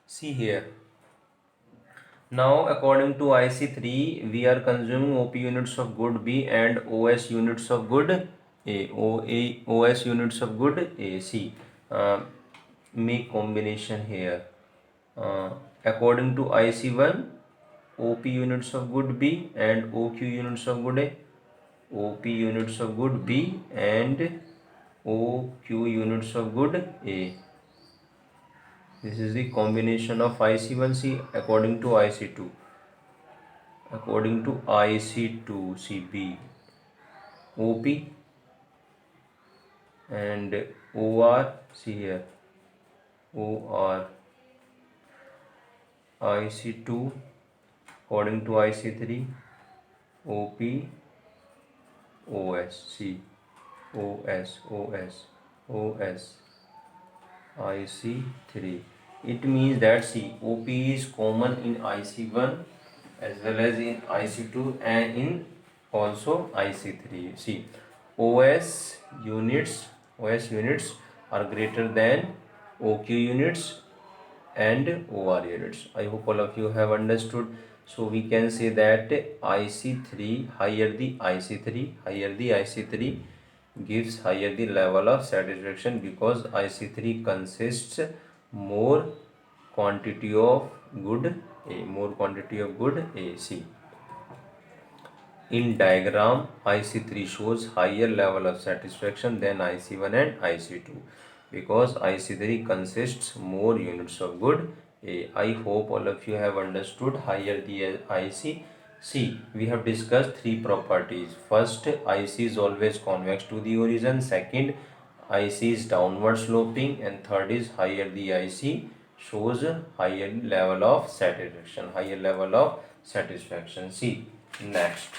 See here. Now, according to IC3, we are consuming OP units of good B and OS units of good A. OS units of good A. See, make combination here. According to IC1, OP units of good B and OQ units of good A. OP units of good B and OQ units of good A. This is the combination of IC1C according to IC2. According to IC2, CB, OP and OR, see here, OR, IC2, according to IC3, OP, OS, see, OS, IC3. It means that see, OP is common in IC1 as well as in IC2 and in also IC3. See, OS units are greater than OQ units and OR units. I hope all of you have understood. So we can say that IC3 higher the IC3 gives higher the level of satisfaction, because IC3 consists more quantity of good AC. In diagram, IC3 shows higher level of satisfaction than IC1 and IC2, because IC3 consists more units of good A. I hope all of you have understood. Higher the IC. See, we have discussed three properties. First, IC is always convex to the origin. Second, IC is downward sloping. And third is higher the IC shows higher level of satisfaction. See, next.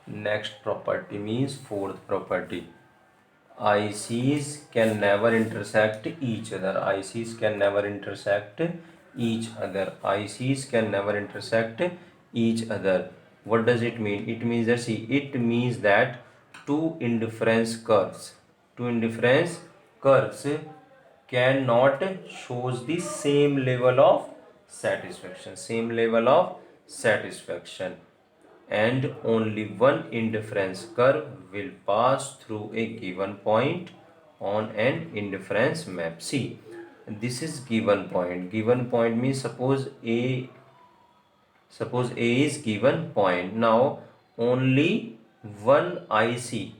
Next property means fourth property. ICs can never intersect each other. ICs can never intersect each other. ICs can never intersect each other. What does it mean? It means that two indifference curves cannot shows the same level of satisfaction, and only one indifference curve will pass through a given point on an indifference map. See, this is given point. Given point means suppose A is given point. Now only one IC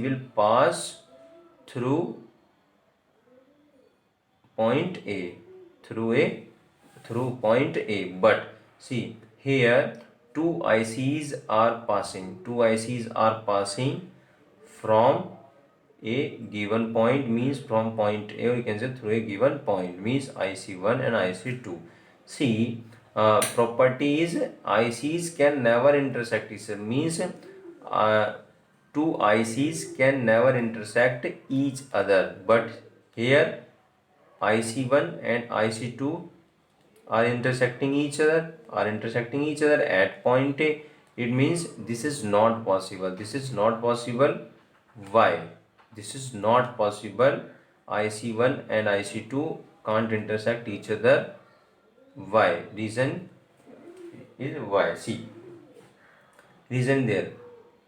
will pass through point A, through point A. But see here, two ICs are passing from a given point, means from point A, or you can say through a given point, means IC1 and IC2. See, property is ICs can never intersect each other, means two ICs can never intersect each other. But here IC1 and IC2 are intersecting each other at point A. It means this is not possible. Why? This is not possible. IC1 and IC2 can't intersect each other. Why? Reason is why. See, reason there.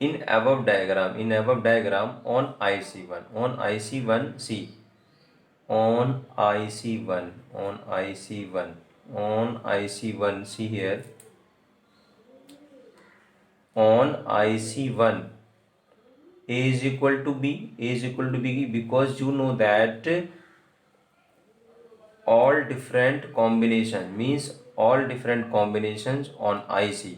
In above diagram, on IC1, see, on IC1, see here, on IC1, A is equal to B, because you know that all different combination means all different combinations on IC,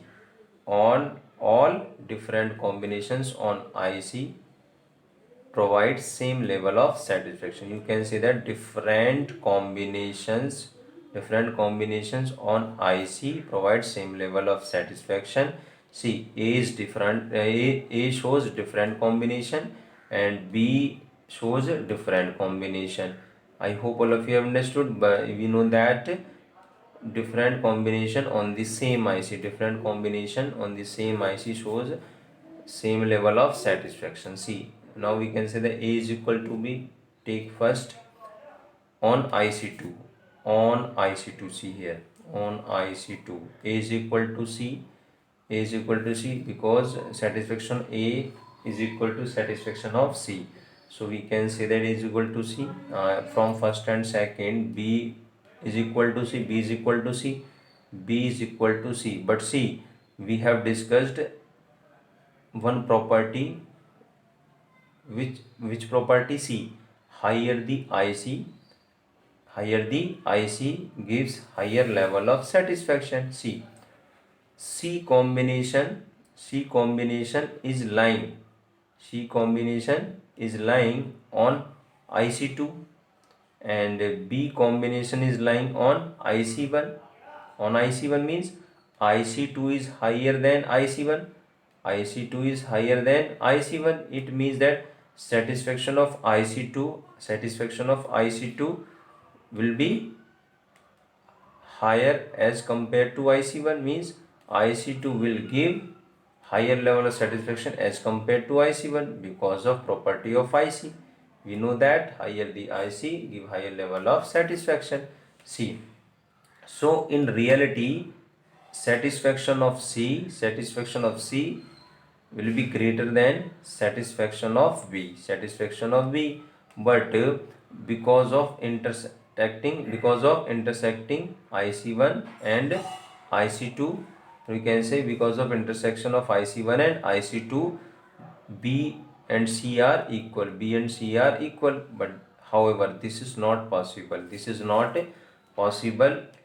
provide same level of satisfaction. You can say that different combinations on IC provide same level of satisfaction. See, A is different. A shows different combination and B shows different combination. I hope all of you have understood. But we know that different combination on the same IC. Different combination on the same IC shows same level of satisfaction. See, now we can say that A is equal to B. Take first on IC2. On IC2, see here. On IC2, A is equal to C. A is equal to C because satisfaction A is equal to satisfaction of C. So we can say that A is equal to C. From first and second, B is equal to C. B is equal to C. B is equal to C. But see, we have discussed one property. Which property? C. Higher the IC gives higher level of satisfaction. C combination is lying. C combination is lying on IC2 and B combination is lying on IC1. On IC1 means IC2 is higher than IC1. IC2 is higher than IC1. It means that satisfaction of IC2 will be higher as compared to IC1, means IC2 will give higher level of satisfaction as compared to IC1 because of property of IC. We know that higher the IC give higher level of satisfaction. See, so in reality satisfaction of C will be greater than satisfaction of B. But because of intersecting IC1 and IC2, we can say because of intersection of IC1 and IC2, B and C are equal. But however, this is not possible.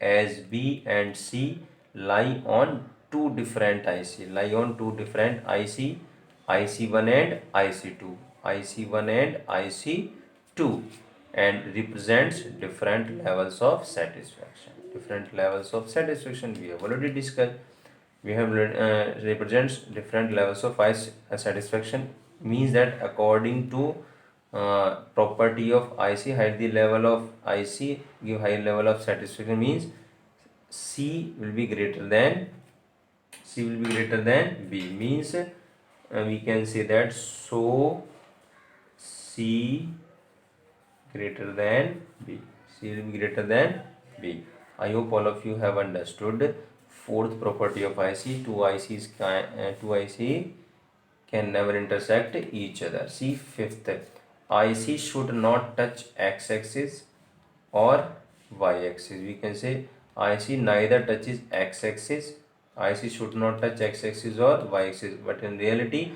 As B and C lie on two different IC. IC1 and IC2. And represents different levels of satisfaction. We have already discussed. We have represents different levels of satisfaction, means that according to property of IC, higher the level of IC give higher level of satisfaction, means C will be greater than B, means we can say that so C greater than B. I hope all of you have understood fourth property of IC. Two IC can never intersect each other. See, fifth, IC should not touch x-axis or y-axis. We can say IC neither touches x-axis. IC should not touch x-axis or y-axis, but in reality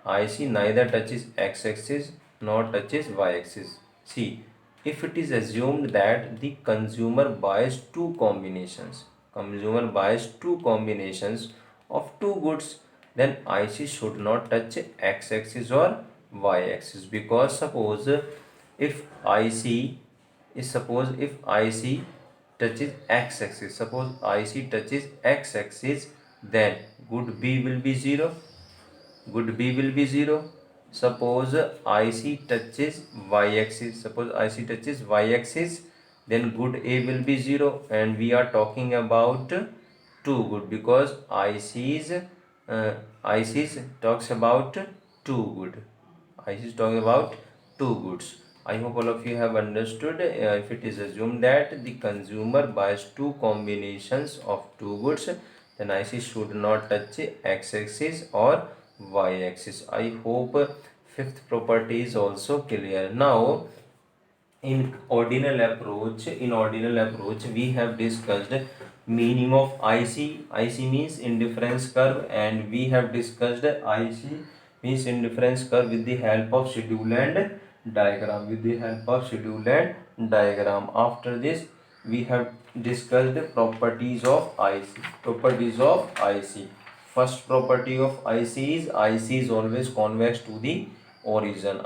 IC neither touches x-axis nor touches y-axis. See, if it is assumed that the consumer buys two combinations of two goods, then IC should not touch x-axis or y-axis, because suppose if IC touches x-axis, then good B will be 0. Suppose IC touches y-axis, then good A will be 0, and we are talking about two good, because ICs talks about two goods. I hope all of you have understood. If it is assumed that the consumer buys two combinations of two goods, then IC should not touch x-axis or y-axis. I hope fifth property is also clear. Now, in ordinal approach, we have discussed meaning of IC. IC means indifference curve, and we have discussed IC means indifference curve with the help of schedule and diagram. After this, we have discussed properties of IC. First property of IC is always convex to the origin.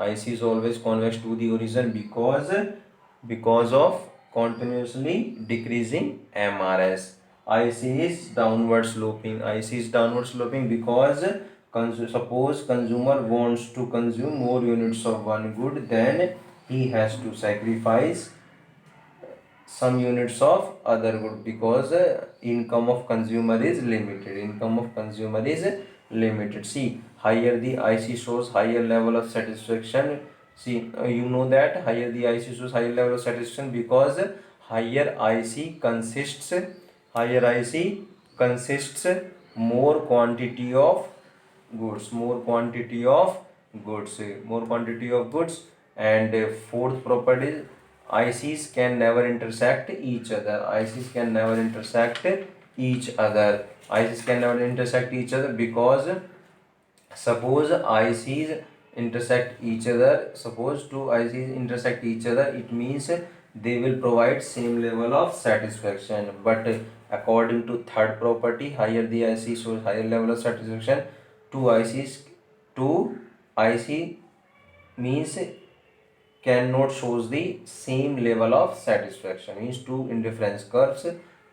Because of continuously decreasing MRS. IC is downward sloping because suppose consumer wants to consume more units of one good, then he has to sacrifice some units of other good, because income of consumer is limited. Income of consumer is limited. See, higher the IC shows higher level of satisfaction. See, you know that higher the IC shows higher level of satisfaction, because higher IC consists more quantity of goods, more quantity of goods. And fourth property is ICs can never intersect each other. ICs can never intersect each other. ICs can never intersect each other, because suppose ICs intersect each other, suppose two ICs intersect each other, it means they will provide same level of satisfaction. But according to third property, higher the IC shows higher level of satisfaction. Two IC means cannot shows the same level of satisfaction, means two indifference curves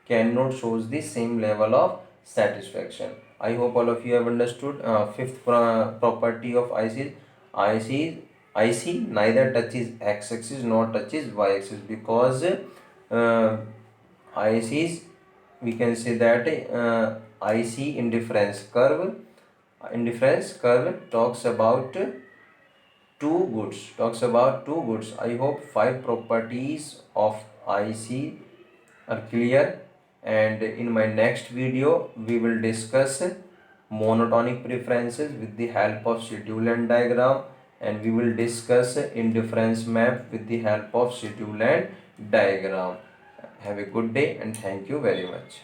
cannot shows the same level of satisfaction. I hope all of you have understood. Fifth property of IC neither touches x-axis nor touches y-axis, because ICs, we can say that IC indifference curve talks about two goods. I hope five properties of IC are clear, and in my next video we will discuss monotonic preferences with the help of schedule and diagram, and we will discuss indifference map with the help of schedule and diagram. Have a good day and thank you very much.